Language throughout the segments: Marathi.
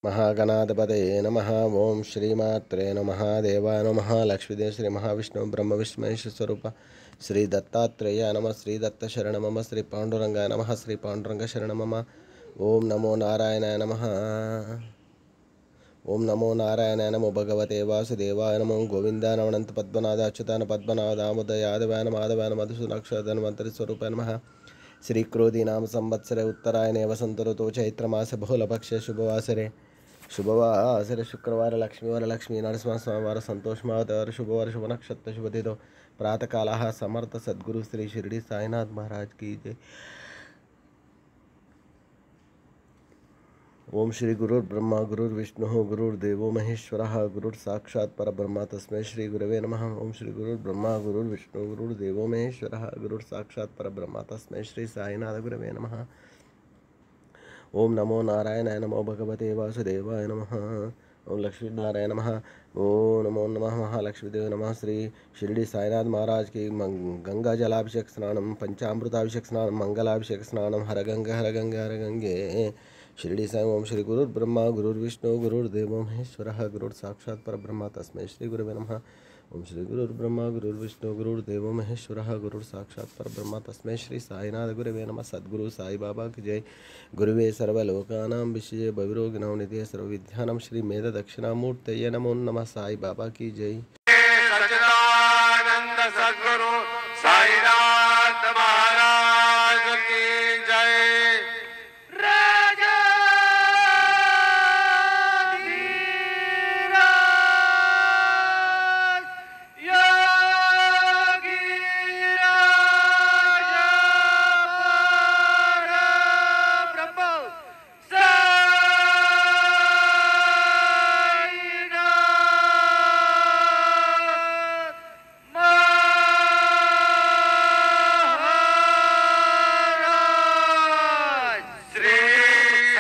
महागणाधिपतये नमः। ओं श्रीमात्रे नमः। देवाय नमः। लक्ष्मीदेव श्री महाविष्णु ब्रह्म विष्णु स्वरूप श्री दत्तात्रेय नमः। श्री दत्त शरण मम। श्री पांडुरंगाय नमः। श्री पांडुरंग शरण मम। ओम नमो नारायणाय नमः। ओम नमो नारायणाय नमो भगवते वासुदेवाय नमो गोविंदाय नमो अनंत पद्मनाभ अच्युताय पद्मनाभ दामोदर यादवाय नमः माधवाय नमः मधुसूदनाक्षर मंत्र स्वरूपाय नमः। श्री क्रोधी नाम संवत्सरे उत्तरायणे वसंत ऋतु चैत्रमास बहुलपक्षे शुभवासरे शुभवासरे शुक्रवार लक्ष्मीवार लक्ष्मी नरसिंह सोमवार संतोषमावतार शुभवार शुभ नक्षत्र शुभ तिथौ प्रातःकालः समर्थ सद्गुरु श्री शिरडी साईनाथ महाराज की जय। ओम श्री गुरुर्ब्रह्मा गुरुर्विष्णु गुरुर्देवो महेश्वरः गुरुर्साक्षात् परब्रह्म तस्मै श्री गुरवे नमः। ओम श्री गुरुर्ब्रह्मा गुरुर्विष्णु गुरुर्देवो महेश्वरः गुरुर्साक्षात् परब्रह्म तस्मै श्री साईनाथ गुरवे नमः। ओम नमो नारायणाय नमो भगवते वासुदेवाय नमः। ओम लक्ष्मी नारायण नमः। ओम नमो नमः महालक्ष्मीदेव नमः। श्री शिरडी साईनाथ महाराज की गंगा जलाभिषेक स्नानम पंचामृताभिषेक स्नानम मंगलाभिषेक स्नानम हर गंगे शिरडी साई। ओम श्री गुरुर्ब्रह्मा गुरुर्विष्णु गुरुर्देवो महेश्वरः गुरुर्साक्षात् परब्रह्म तस्मै श्री गुरवे नमः। ओम श्री गुरुर्ब्रह्मा गुरुर्विष्णु गुरुर्देवो महेश्वरः गुरुर्साक्षात् परब्रह्म तस्मै श्री साईनाथ गुरवे नमः। सद्गुरु साई बाबा की जय। गुरुवे सर्वलोकानां विषये भविरोगिणां निधये सर्वविद्यानां श्री मेध दक्षिणामूर्तये नमो नमः। साई बाबा की जय। सच्चिदानंद सद्गुरु साईनाथ महाराज की जय। राजा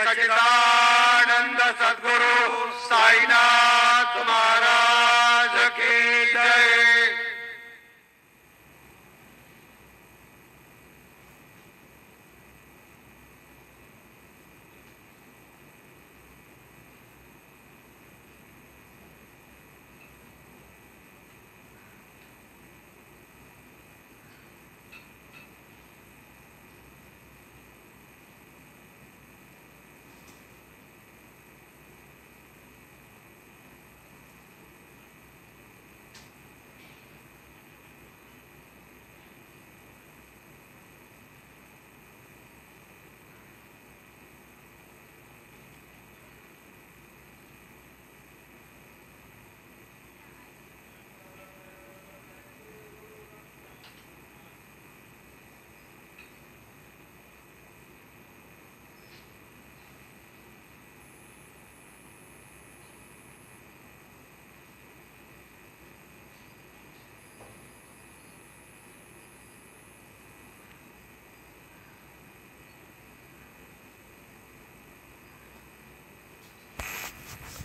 सच्चिदानंद सद्गुरु साईनाथ महाराज की जय।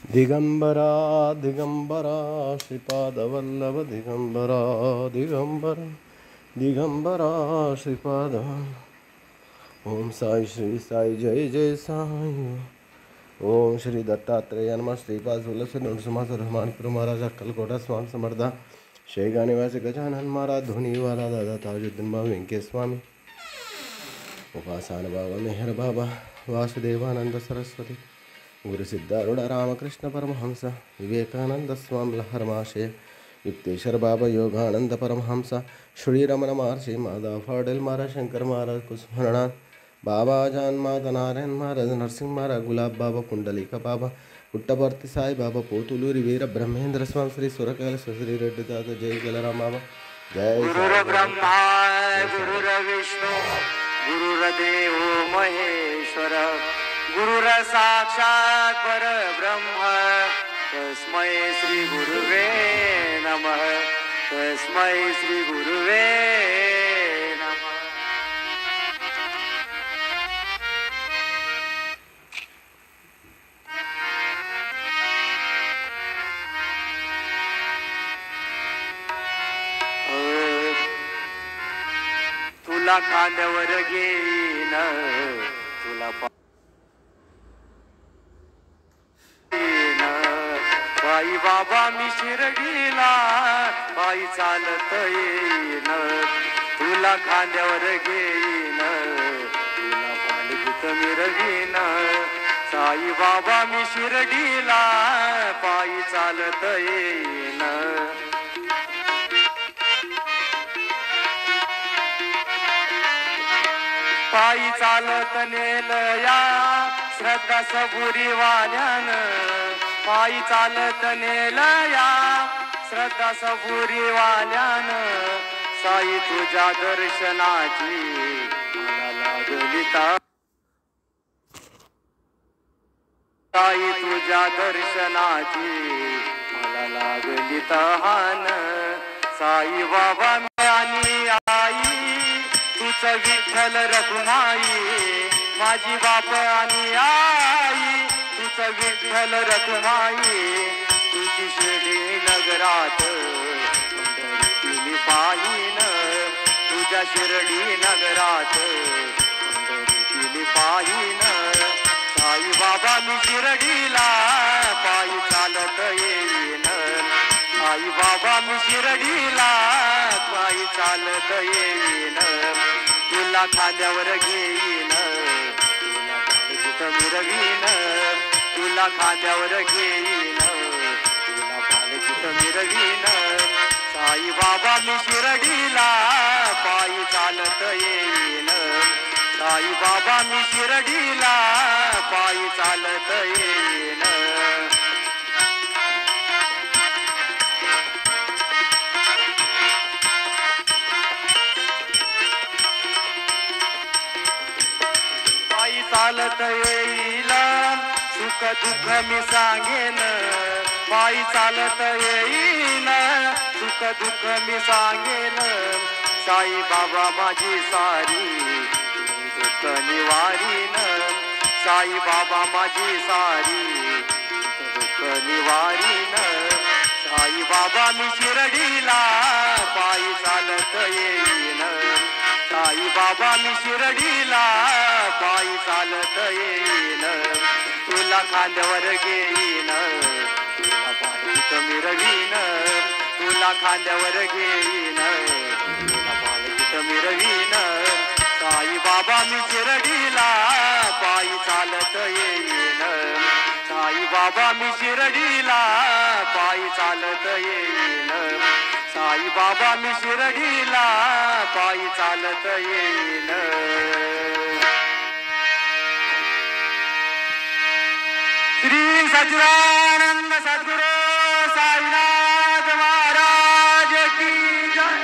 दिगंबरा दिगंबरा श्रीपादवल्लभ दिगंबरा दिगंबरा दिगंबरा श्रीपाद। ओम साई श्री साई जय जय साई। ओम श्री दत्तात्रेय नमः। श्रीपाद सुलभ नरसिम्हा महाराज अक्कलकोटा स्वामी समर्था शेगा निवासी गजानन महाराज धोनीवाला दादा ताजुद्दीन बाबा वेंकटेश स्वामी उपासन बाबा मेहर बाबा वासुदेवानंद सरस्वती गुरु सिद्धारूढ़ रामकृष्ण परमहंस विवेकानंद स्वामी लहरमाशय युक्तेश्वर बाबा योगानंद परमहंस श्री रमन महर्षि माधव फाडल महाराज शंकर महाराज कुस्मरणाथ बाबा जान माता नारायण महाराज नरसिंह महाराज गुलाब बाबा पुंडलिक बाबा पुट्टपर्ति साई बाबा पोतुलूरी वीर ब्रह्मेंद्र स्वामी श्री सुरकैल श्री रेड्डी दादा जय जलराम बाबा जय। गुरु ब्रह्मा गुरु विष्णु गुरुर्देव महेश्वर गुरुर साक्षात् परब्रह्म तस्मै श्री गुरुवे नमः। तस्मै श्री गुरुवे नमः। तुला खांद्यावर घेईन तुला साई बाबा मी शिर्डीला पायी चालत येईन तुला खांद्यावर घेईन तुला पालखीत मिरवीन साई बाबा मी शिर्डीला पायी चालत येईन पायी चालत नेलया श्रद्धा सबुरी वाल्यानं पायी चालत नेलया श्रद्धा सबुरी वाल्यानं साई तुझ्या दर्शनाची मला लागली साई तुझ्या दर्शनाची मला लागली तहान साई बाबा मी आणि आई तुझ विठ्ठल रखुमाई माझी बाप आणि आई तुझ विठ्ठल रखुमाई तुझी शिर्डी नगरात पंढरीतील पाहिन तुझ्या शिर्डी नगरात पंढरीतील पाहिन साई बाबा मी शिर्डीला पायी चालत येईन साई बाबा मी शिर्डीला पायी चालत येईन तुला खांद्यावर घेईन तुला पालखीत मिरवीन तुला खांद्यावर घेईन तुला पालखीत मिरवीन साई बाबा मी शिर्डीला पायी चालत येईन साई बाबा मी शिर्डीला पायी चालत येईन पायी चालत येईल सुख दुःख मी सांगेन पायी चालत येईन सुख दुःख मी सांगेन साई बाबा माझी सारी दुःख निवारीन साई बाबा माझी सारी दुःख निवारीन साई बाबा मी शिर्डीला पायी चालत येईन साई बाबा मी शिर्डीला पायी चालत येईन तुला खांद्यावर घेईन तुला पालखीत मिरवीन तुला खांद्यावर घेईन तुला पालखीत मिरवीन साई बाबा मी शिर्डीला पायी चालत येईन साई बाबा मी शिर्डीला पायी चालत येईन साई बाबा मी शिर्डीला पायी चालत येईन श्री सच्चिदानंद सद्गुरु साईनाथ महाराज की जय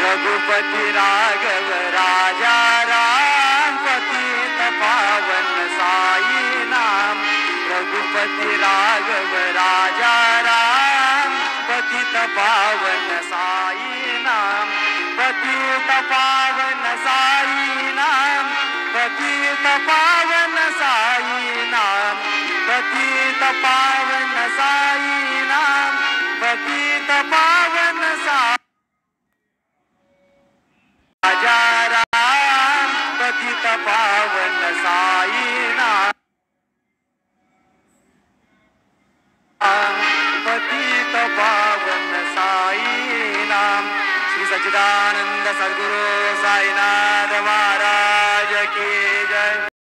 रघुपति राघव राजा राम पतित पावन साई नाम रघुपति राघव राजा राम पतित पावन साई नाम पतित पावन साई नाम पतित पावन साई नाम पतित पावन साई नाम पतित पावन साई राजा राम पतित पावन साई नाम पतित पावन साई नाम श्री सच्चिदानंद सद्गुरु साईनाथ